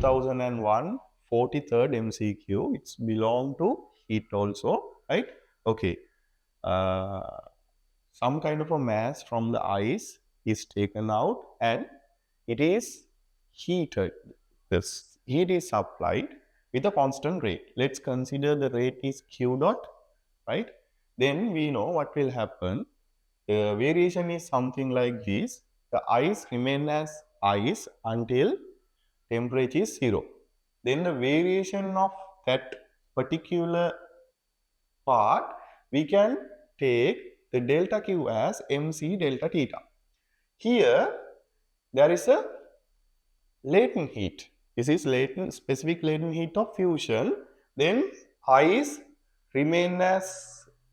2001 43rd MCQ. It's belong to heat also, right? Okay. Some kind of a mass from the ice is taken out and it is heated. This heat is supplied with a constant rate. Let's consider the rate is Q dot, right? Then we know what will happen. The variation is something like this. The ice remains as ice until temperature is 0. Then the variation of that particular part, we can take the delta Q as mc delta theta. Here, there is a latent heat. This is specific latent heat of fusion. Then ice remain at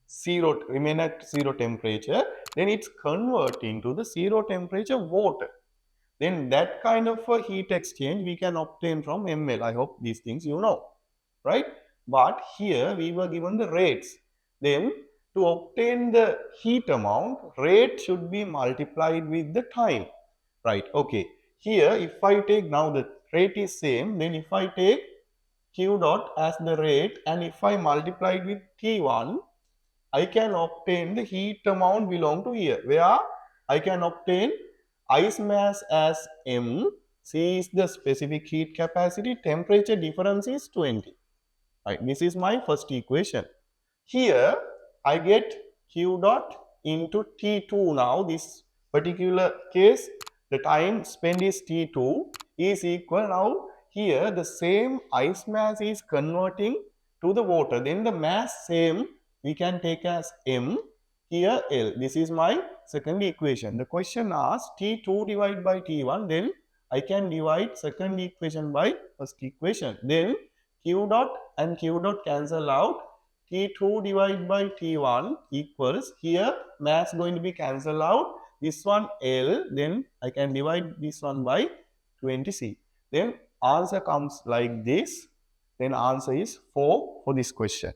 zero temperature. Then it's converting to the 0 temperature water. Then that kind of a heat exchange we can obtain from ml. I hope these things you know, right? But here we were given the rates. Then to obtain the heat amount, rate should be multiplied with the time, right? Okay. Here if I take, now the rate is same, then if I take Q dot as the rate and if I multiply it with T1, I can obtain the heat amount belong to here, where I can obtain ice mass as m, C is the specific heat capacity, temperature difference is 20. Right, this is my first equation. Here I get Q dot into T2 now. This particular case, the time spent is T2 is equal. Now here the same ice mass is converting to the water. Then the mass same we can take as m, here L. This is my second equation. The question asks T2 divided by T1. Then I can divide second equation by first equation. Then Q dot and Q dot cancel out. T2 divided by T1 equals, here mass going to be cancelled out. This one L, then I can divide this one by 20C. Then answer comes like this. Then answer is 4 for this question.